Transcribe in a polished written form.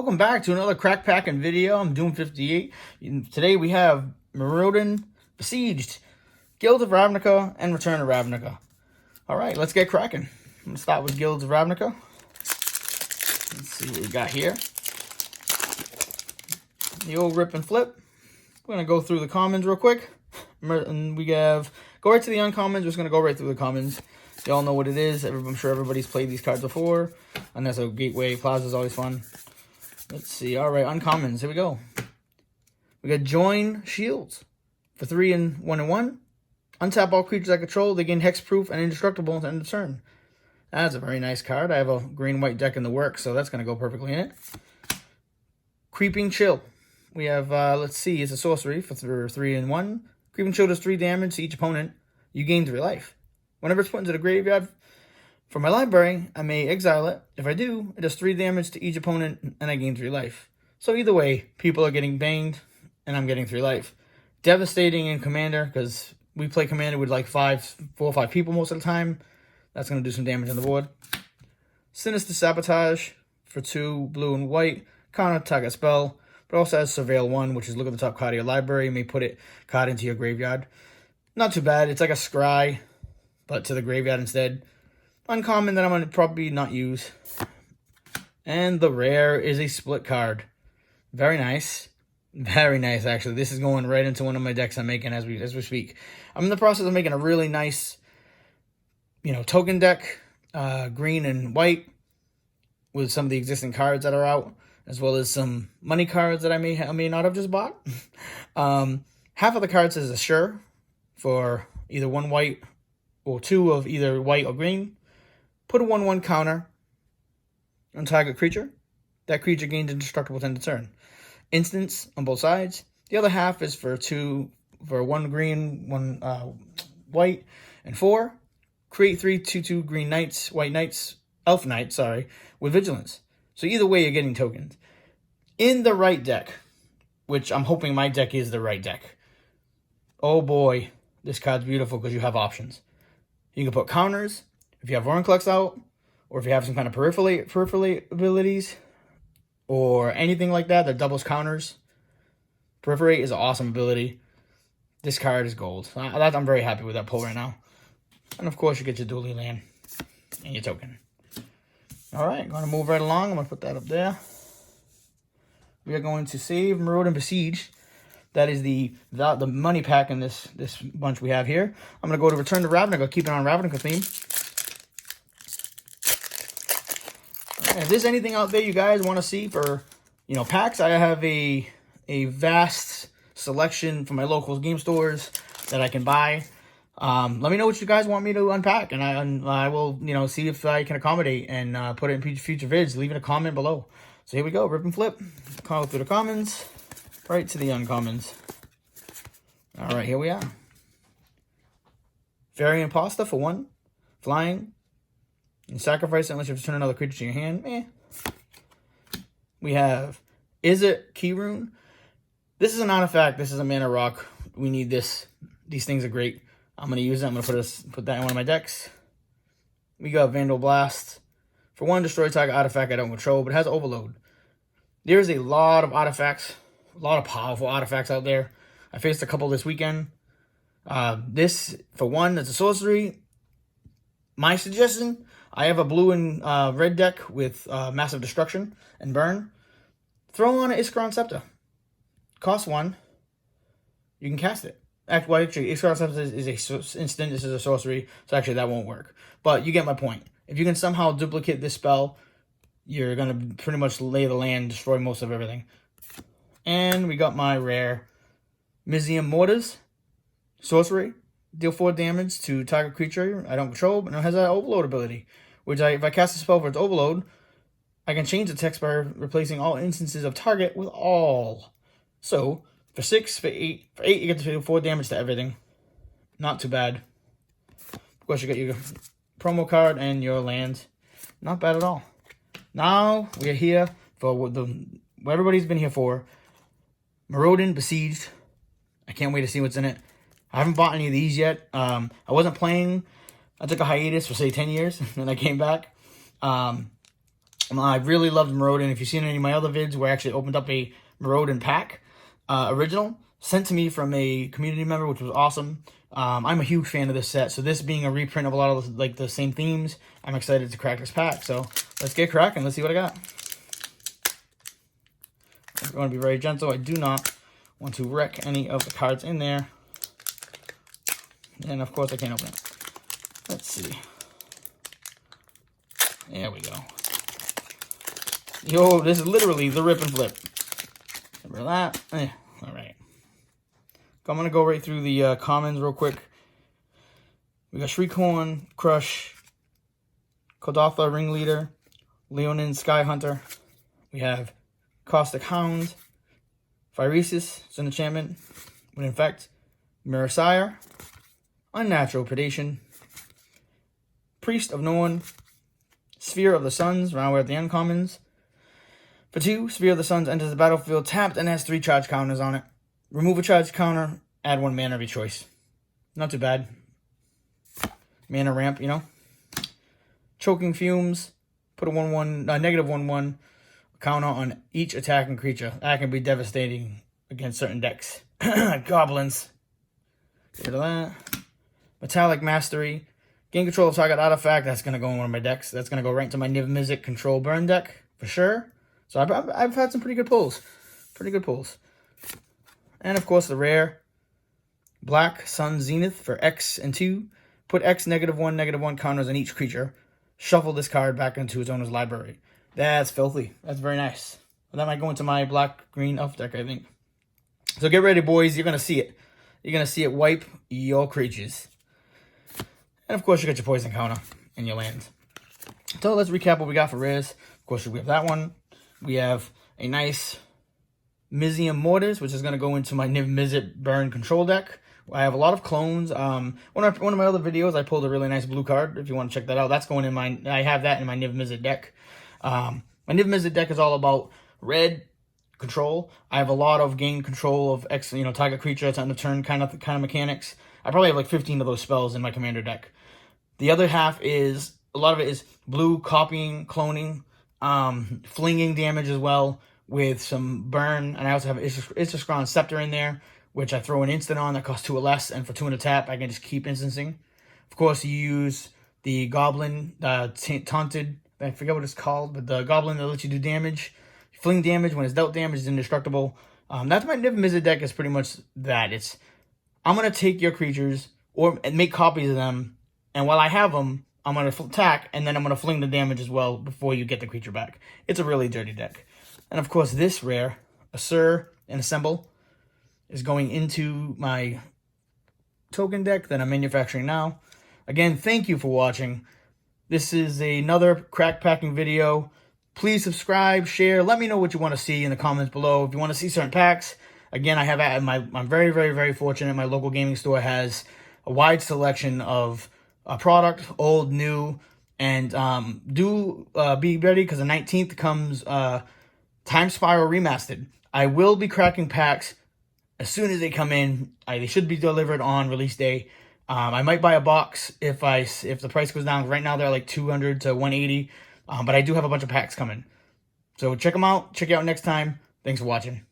welcome back to another crack packing video. I'm Doom 58. Today we have Mirrodin Besieged, Guilds of Ravnica, and Return to Ravnica. Alright, let's get cracking. I'm going to start with Guilds of Ravnica. Let's see what we got here. The old rip and flip. We're going to go through the commons real quick. And we go right to the uncommons. We're just going to go right through the commons. You all know what it is. I'm sure everybody's played these cards before. And that's a Gateway. Plaza is always fun. Let's see. All right, uncommons. Here we go. We got Join Shields for 3 and 1/1. Untap all creatures I control. They gain hexproof and indestructible until end of turn. That's a very nice card. I have a green-white deck in the works, so that's going to go perfectly in it. Creeping Chill. We have, let's see, it's a sorcery for 3 and 1. Creeping Chill does 3 damage to each opponent. You gain 3 life. Whenever it's put into the graveyard from my library, I may exile it. If I do, it does 3 damage to each opponent, and I gain 3 life. So either way, people are getting banged, and I'm getting 3 life. Devastating in Commander, because we play Commander with like 4 or 5 people most of the time. That's going to do some damage on the board. Sinister Sabotage for 2 blue and white. Counter target spell, but also has Surveil 1, which is look at the top card of your library. You may put it card into your graveyard. Not too bad. It's like a Scry, but to the graveyard instead. Uncommon that I'm going to probably not use. And the rare is a split card. Very nice. Very nice, actually. This is going right into one of my decks I'm making as we speak. I'm in the process of making a really nice, token deck. Green and white. With some of the existing cards that are out. As well as some money cards that I may not have just bought. Half of the cards is Assure. For either 1 white or 2 of either white or green. Put a 1/1 counter on target creature. That creature gains indestructible till end of turn. Instants on both sides. The other half is for 1 green, 1 white, and 4. Create 3 2/2 green knights, white knights, elf knights, with vigilance. So either way, you're getting tokens. In the right deck, which I'm hoping my deck is the right deck. Oh boy, this card's beautiful because you have options. You can put counters if you have Vorinclex out, or if you have some kind of peripheral abilities, or anything like that doubles counters. Peripherate is an awesome ability. This card is gold. I'm very happy with that pull right now. And of course, you get your dually land and your token. All right, going to move right along. I'm going to put that up there. We are going to save Mirrodin Besieged. That is the money pack in this bunch we have here. I'm going to go to Return to Ravnica, keep it on Ravnica theme. If there's anything out there you guys want to see for, packs, I have a vast selection from my local game stores that I can buy. Let me know what you guys want me to unpack, and I will, see if I can accommodate and put it in future vids. Leave it a comment below. So here we go, rip and flip. Call through the commons, right to the uncommons. All right, here we are. Fairy Imposter for 1, flying. And sacrifice it unless you return another creature to your hand. We have Izzet Keyrune. This is an artifact. This is a mana rock. We need this. These things are great. I'm going to use it. I'm going to put that in one of my decks. We got Vandal Blast. For 1, destroy target artifact I don't control, but it has Overload. There's a lot of artifacts. A lot of powerful artifacts out there. I faced a couple this weekend. This, for 1, it's a sorcery. My suggestion, I have a blue and red deck with Massive Destruction and Burn. Throw on an Iskron Scepter. Cost 1. You can cast it. Actually, Iskron Scepter is a instant. This is a sorcery, so actually that won't work. But you get my point. If you can somehow duplicate this spell, you're going to pretty much lay the land, destroy most of everything. And we got my rare Mizium Mortars. Sorcery. Deal 4 damage to target creature I don't control, but it has that Overload ability. Which if I cast a spell for its Overload, I can change the text by replacing all instances of target with all. So, for 6, for 8, you get to do 4 damage to everything. Not too bad. Of course, you got your promo card and your lands. Not bad at all. Now, we are here for what everybody's been here for. Mirrodin Besieged. I can't wait to see what's in it. I haven't bought any of these yet. I wasn't playing. I took a hiatus for, say, 10 years, and I came back. I really loved Mirrodin. If you've seen any of my other vids where I actually opened up a Mirrodin pack, original, sent to me from a community member, which was awesome. I'm a huge fan of this set, so this being a reprint of a lot of the same themes, I'm excited to crack this pack. So let's get cracking. Let's see what I got. I'm going to be very gentle. I do not want to wreck any of the cards in there. And of course I can't open it. Let's see. There we go. Yo, this is literally the rip and flip. Remember that? All right. I'm going to go right through the commons real quick. We got Shriekhorn, Crush, Kodotha, Ringleader, Leonin, Skyhunter. We have Caustic Hound, Phyresis, it's an enchantment. Would infect, Mirror, Unnatural Predation, Priest of Norn, Sphere of the Suns, round we're at the uncommons. For 2, Sphere of the Suns enters the battlefield tapped and has 3 charge counters on it. Remove a charge counter, add 1 mana of your choice. Not too bad. Mana ramp, you know. Choking Fumes, put a negative 1/1 counter on each attacking creature. That can be devastating against certain decks. Goblins. Get rid of that. Metallic Mastery. Gain control of target artifact. That's going to go in one of my decks. That's going to go right into my Niv Mizzet control burn deck, for sure. So I've had some pretty good pulls. And of course the rare Black Sun Zenith for X and 2. Put X -1/-1 counters on each creature. Shuffle this card back into its owner's library. That's filthy. That's very nice. That might go into my black-green elf deck, I think. So get ready, boys. You're going to see it. You're going to see it wipe your creatures. And of course you got your poison counter in your lands. So let's recap what we got for rares. Of course we have that one. We have a nice Mizium Mortis, which is going to go into my Niv Mizzet burn control deck. I have a lot of clones. One of my other videos, I pulled a really nice blue card. If you want to check that out, that's going in my. I have that in my Niv Mizzet deck. My Niv Mizzet deck is all about red control. I have a lot of gain control of X, target creature at the end of turn kind of mechanics. I probably have like 15 of those spells in my commander deck. The other half is a lot of it is blue copying, cloning, flinging damage as well, with some burn, and I also have Issaskron Scepter in there, which I throw an instant on that costs 2 or less, and for 2 and a tap, I can just keep instancing. Of course, you use the Goblin, Taunted, I forget what it's called, but the Goblin that lets you do damage. Fling damage when it's dealt damage is indestructible. That's my Niv Mizzet deck is pretty much that. I'm going to take your creatures and make copies of them, and while I have them, I'm going to attack, and then I'm going to fling the damage as well before you get the creature back. It's a really dirty deck. And of course, this rare, Assur and Assemble, is going into my token deck that I'm manufacturing now. Again, thank you for watching. This is another crack packing video. Please subscribe, share. Let me know what you want to see in the comments below. If you want to see certain packs, again, I'm very, very, very fortunate. My local gaming store has a wide selection of product, old, new, and be ready because the 19th comes Time Spiral Remastered. I will be cracking packs as soon as they come in. They should be delivered on release day. I might buy a box if the price goes down. Right now they're like $200 to $180, but I do have a bunch of packs coming. So check them out. Check you out next time. Thanks for watching.